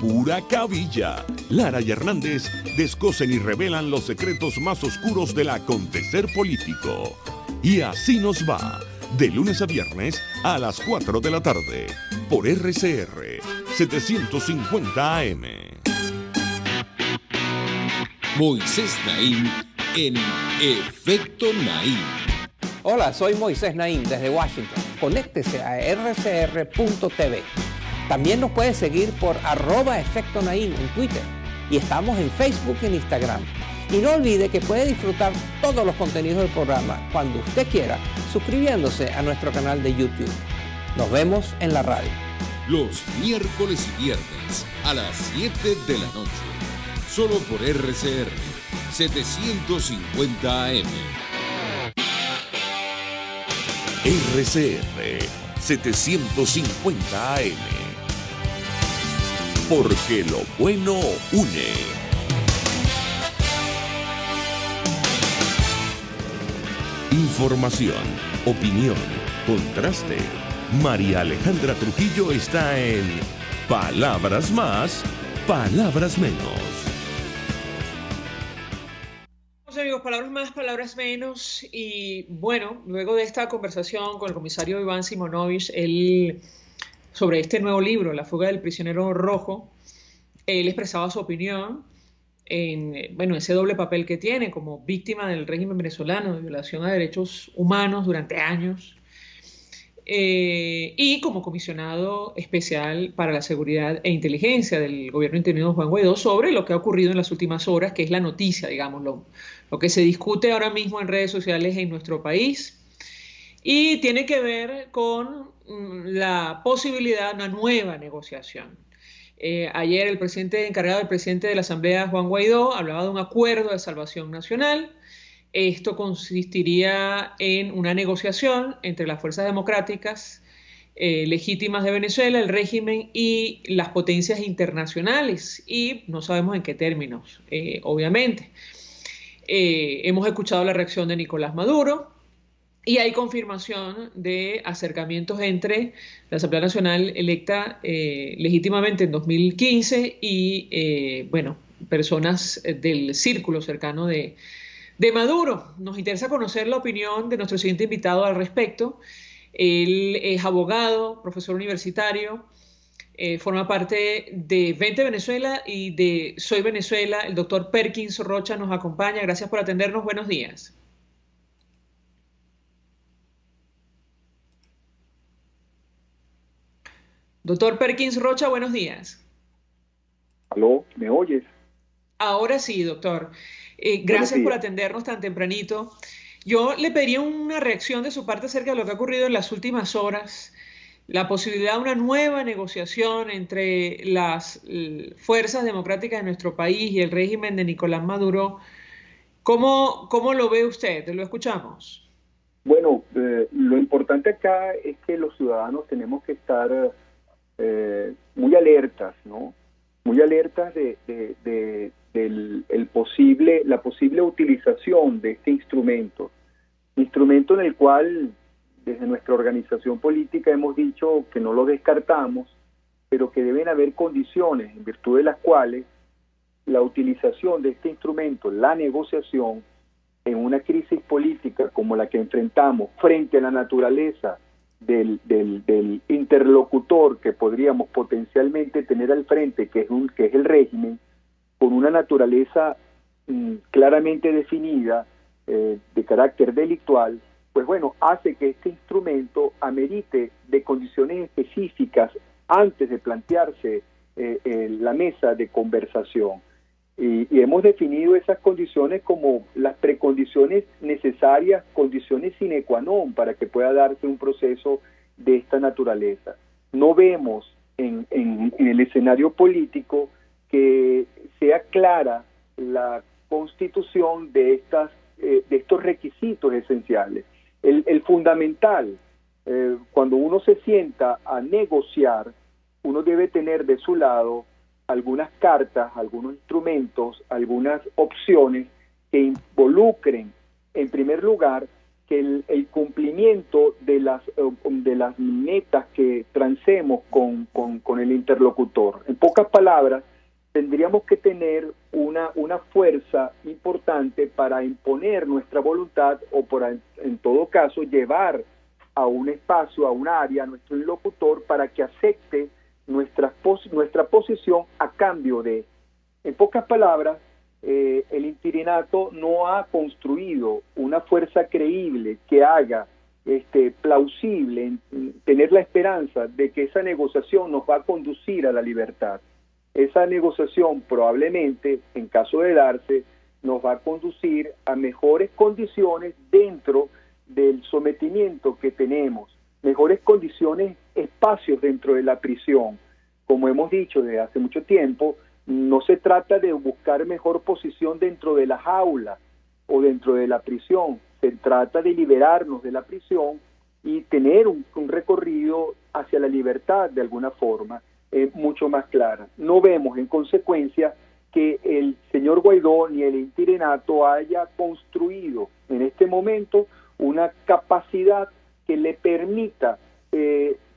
Pura cabilla. Lara y Hernández descosen y revelan los secretos más oscuros del acontecer político. Y así nos va. De lunes a viernes a las 4 de la tarde. Por RCR 750 AM. Moisés Naim en Efecto Naim. Hola, soy Moisés Naim desde Washington. conéctese a rcr.tv. También nos puede seguir por @Efecto Naim en Twitter y estamos en Facebook y en Instagram. Y no olvide que puede disfrutar todos los contenidos del programa cuando usted quiera, suscribiéndose a nuestro canal de YouTube. Nos vemos en la radio. Los miércoles y viernes a las 7 de la noche. Solo por RCR 750 AM. RCR 750 AM. Porque lo bueno une. Información, opinión, contraste. María Alejandra Trujillo está en Palabras Más, Palabras Menos. Amigos, palabras más, palabras menos. Y bueno, luego de esta conversación con el comisario Iván Simonovich, él, sobre este nuevo libro, La fuga del prisionero rojo, él expresaba su opinión en, bueno, ese doble papel que tiene como víctima del régimen venezolano de violación a derechos humanos durante años, y como comisionado especial para la seguridad e inteligencia del gobierno interino Juan Guaidó, sobre lo que ha ocurrido en las últimas horas, que es la noticia, digamos, lo que se discute ahora mismo en redes sociales en nuestro país, y tiene que ver con la posibilidad de una nueva negociación. Ayer el presidente encargado del presidente de la Asamblea, Juan Guaidó, hablaba de un acuerdo de salvación nacional. Esto consistiría en una negociación entre las fuerzas democráticas legítimas de Venezuela, el régimen y las potencias internacionales, y no sabemos en qué términos, obviamente. Hemos escuchado la reacción de Nicolás Maduro, y hay confirmación de acercamientos entre la Asamblea Nacional electa legítimamente en 2015 y, bueno, personas del círculo cercano de Maduro. Nos interesa conocer la opinión de nuestro siguiente invitado al respecto. Él es abogado, profesor universitario, forma parte de Vente Venezuela y de Soy Venezuela. El doctor Perkins Rocha nos acompaña. Gracias por atendernos. Buenos días. Doctor Perkins Rocha, buenos días. ¿Aló? ¿Me oyes? Ahora sí, doctor. Gracias por atendernos tan tempranito. Yo le pediría una reacción de su parte acerca de lo que ha ocurrido en las últimas horas, la posibilidad de una nueva negociación entre las fuerzas democráticas de nuestro país y el régimen de Nicolás Maduro. ¿Cómo lo ve usted? Lo escuchamos. Bueno, lo importante acá es que los ciudadanos tenemos que estar muy alertas, ¿no? Muy alertas de la posible utilización de este instrumento en el cual desde nuestra organización política hemos dicho que no lo descartamos, pero que deben haber condiciones en virtud de las cuales la utilización de este instrumento, la negociación, en una crisis política como la que enfrentamos frente a la naturaleza del interlocutor que podríamos potencialmente tener al frente, que es el régimen, con una naturaleza claramente definida, de carácter delictual, pues bueno, hace que este instrumento amerite de condiciones específicas antes de plantearse la mesa de conversación. Y hemos definido esas condiciones como las precondiciones necesarias, condiciones sine qua non para que pueda darse un proceso de esta naturaleza. No vemos en el escenario político que sea clara la constitución de estos requisitos esenciales. El fundamental, cuando uno se sienta a negociar, uno debe tener de su lado algunas cartas, algunos instrumentos, algunas opciones que involucren, en primer lugar, que el cumplimiento de las metas que transemos con el interlocutor. En pocas palabras, tendríamos que tener una fuerza importante para imponer nuestra voluntad o en todo caso llevar a un espacio, a un área, a nuestro interlocutor para que acepte nuestra posición a cambio de. En pocas palabras, el interinato no ha construido una fuerza creíble que haga plausible tener la esperanza de que esa negociación nos va a conducir a la libertad. Esa negociación probablemente, en caso de darse, nos va a conducir a mejores condiciones dentro del sometimiento que tenemos, mejores condiciones, espacios dentro de la prisión. Como hemos dicho desde hace mucho tiempo, no se trata de buscar mejor posición dentro de la jaula o dentro de la prisión, se trata de liberarnos de la prisión y tener un recorrido hacia la libertad de alguna forma mucho más clara. No vemos en consecuencia que el señor Guaidó ni el interinato haya construido en este momento una capacidad que le permita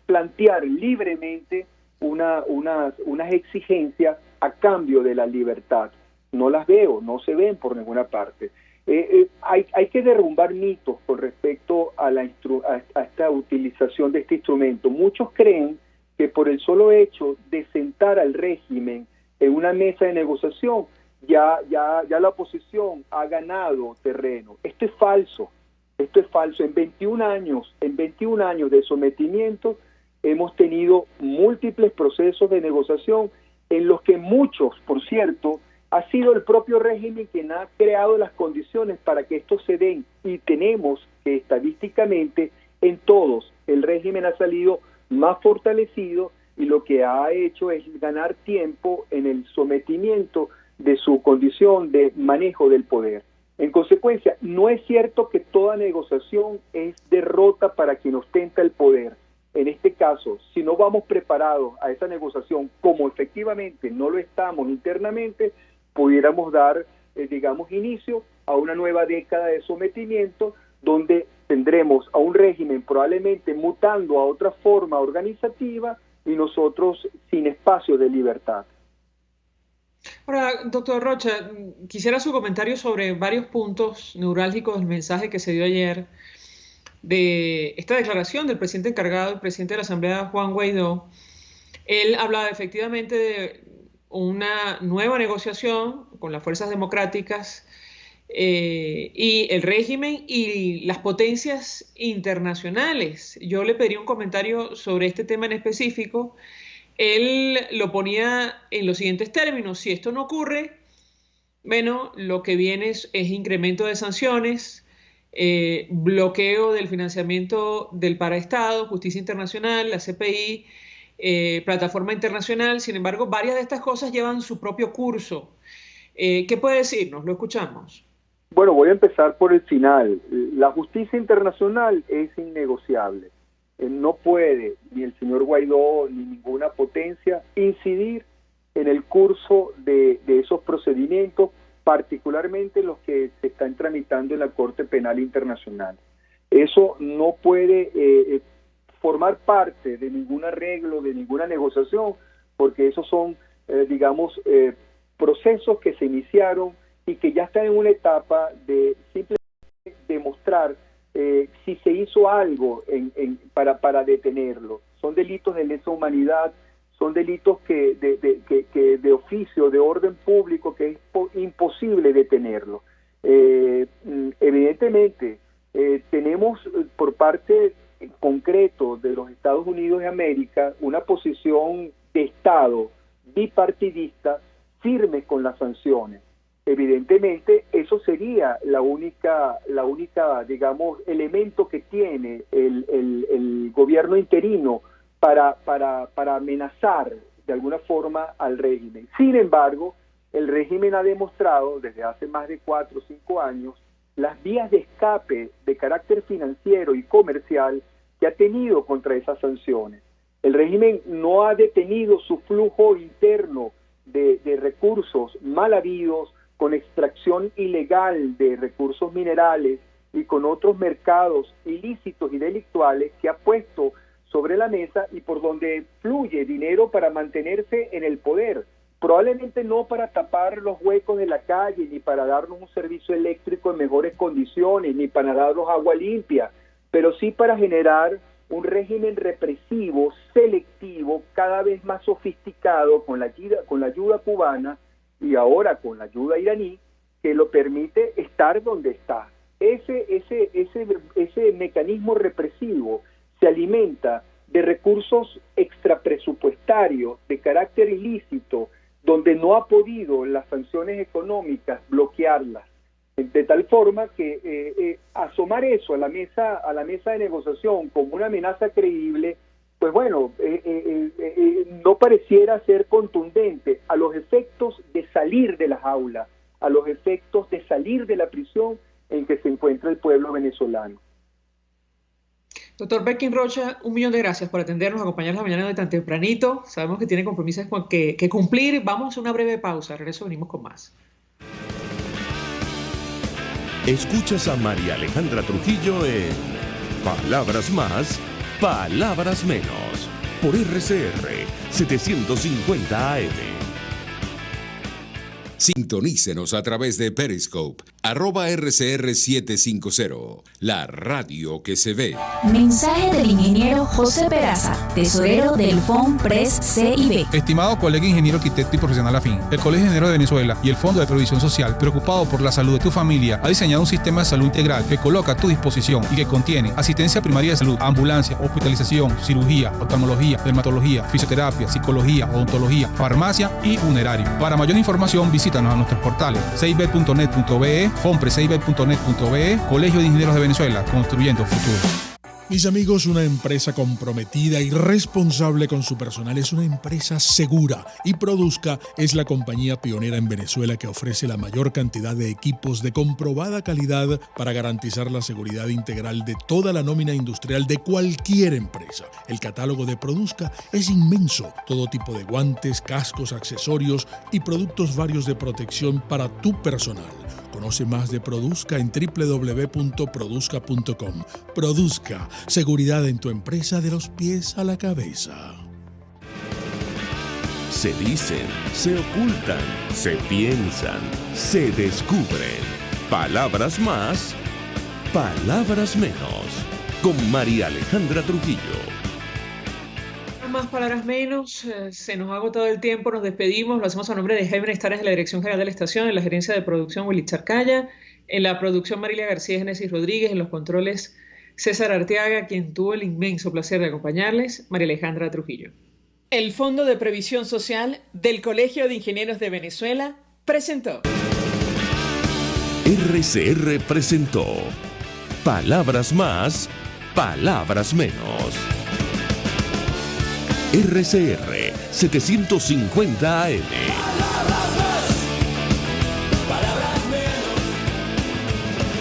plantear libremente unas exigencias a cambio de la libertad. No las veo, no se ven por ninguna parte. Hay que derrumbar mitos con respecto a esta utilización de este instrumento. Muchos creen que por el solo hecho de sentar al régimen en una mesa de negociación, ya la oposición ha ganado terreno. Esto es falso. En 21 años de sometimiento hemos tenido múltiples procesos de negociación en los que muchos, por cierto, ha sido el propio régimen quien ha creado las condiciones para que esto se den, y tenemos que estadísticamente en todos el régimen ha salido más fortalecido y lo que ha hecho es ganar tiempo en el sometimiento de su condición de manejo del poder. En consecuencia, no es cierto que toda negociación es derrota para quien ostenta el poder. En este caso, si no vamos preparados a esa negociación, como efectivamente no lo estamos internamente, pudiéramos dar, inicio a una nueva década de sometimiento donde tendremos a un régimen probablemente mutando a otra forma organizativa y nosotros sin espacio de libertad. Ahora, doctor Rocha, quisiera su comentario sobre varios puntos neurálgicos del mensaje que se dio ayer de esta declaración del presidente encargado, el presidente de la Asamblea, Juan Guaidó. Él hablaba efectivamente de una nueva negociación con las fuerzas democráticas y el régimen y las potencias internacionales. Yo le pediría un comentario sobre este tema en específico. Él lo ponía en los siguientes términos: si esto no ocurre, bueno, lo que viene es incremento de sanciones, bloqueo del financiamiento del paraestado, justicia internacional, la CPI, plataforma internacional. Sin embargo, varias de estas cosas llevan su propio curso. ¿Qué puede decirnos? Lo escuchamos. Bueno, voy a empezar por el final. La justicia internacional es innegociable. No puede ni el señor Guaidó ni ninguna potencia incidir en el curso de esos procedimientos, particularmente los que se están tramitando en la Corte Penal Internacional. Eso no puede formar parte de ningún arreglo, de ninguna negociación, porque esos son, procesos que se iniciaron y que ya están en una etapa de simplemente demostrar si se hizo algo para detenerlo. Son delitos de lesa humanidad, son delitos que de oficio, de orden público, que es imposible detenerlo. Evidentemente, tenemos por parte concreto de los Estados Unidos de América una posición de Estado bipartidista firme con las sanciones. Evidentemente, eso sería la única, elemento que tiene el gobierno interino para amenazar de alguna forma al régimen. Sin embargo, el régimen ha demostrado desde hace más de 4 o 5 años las vías de escape de carácter financiero y comercial que ha tenido contra esas sanciones. El régimen no ha detenido su flujo interno de recursos mal habidos, con extracción ilegal de recursos minerales y con otros mercados ilícitos y delictuales que ha puesto sobre la mesa y por donde fluye dinero para mantenerse en el poder. Probablemente no para tapar los huecos de la calle, ni para darnos un servicio eléctrico en mejores condiciones, ni para darnos agua limpia, pero sí para generar un régimen represivo, selectivo, cada vez más sofisticado con la ayuda cubana y ahora con la ayuda iraní, que lo permite estar donde está. ese mecanismo represivo se alimenta de recursos extrapresupuestarios de carácter ilícito, donde no ha podido las sanciones económicas bloquearlas, de tal forma que asomar eso a la mesa de negociación como una amenaza creíble, pues bueno, no pareciera ser contundente a los efectos de salir de las aulas, a los efectos de salir de la prisión en que se encuentra el pueblo venezolano. Doctor Berkin Rocha, 1.000.000 de gracias por atendernos, acompañarnos la mañana de tan tempranito. Sabemos que tiene compromisos que cumplir. Vamos a una breve pausa. Regreso, venimos con más. Escuchas a María Alejandra Trujillo en Palabras Más, Palabras Menos, por RCR 750 AM. Sintonícenos a través de Periscope, @RCR750, la radio que se ve. Mensaje del ingeniero José Peraza, tesorero del FOMPRES CIB. Estimado colega ingeniero, arquitecto y profesional afín, el Colegio de Ingenieros de Venezuela y el Fondo de Previsión Social, preocupado por la salud de tu familia, ha diseñado un sistema de salud integral que coloca a tu disposición y que contiene asistencia primaria de salud, ambulancia, hospitalización, cirugía, oftalmología, dermatología, fisioterapia, psicología, odontología, farmacia y funerario. Para mayor información, visítanos a nuestros portales cib.net.be, fomprescib.net.be, Colegio de Ingenieros de Venezuela, construyendo futuro. Mis amigos, una empresa comprometida y responsable con su personal es una empresa segura, y Produzca es la compañía pionera en Venezuela que ofrece la mayor cantidad de equipos de comprobada calidad para garantizar la seguridad integral de toda la nómina industrial de cualquier empresa. El catálogo de Produzca es inmenso, todo tipo de guantes, cascos, accesorios y productos varios de protección para tu personal. Conoce más de Produzca en www.produzca.com. Produzca, seguridad en tu empresa de los pies a la cabeza. Se dicen, se ocultan, se piensan, se descubren. Palabras más, palabras menos. Con María Alejandra Trujillo. Más palabras menos, se nos ha agotado el tiempo, nos despedimos, lo hacemos a nombre de Jaime Estares de la Dirección General de la Estación, en la gerencia de producción Willy Charcaya, en la producción Marilia García Génesis Rodríguez, en los controles César Arteaga, quien tuvo el inmenso placer de acompañarles, María Alejandra Trujillo. El Fondo de Previsión Social del Colegio de Ingenieros de Venezuela presentó. RCR presentó Palabras más, palabras menos. RCR 750 AM.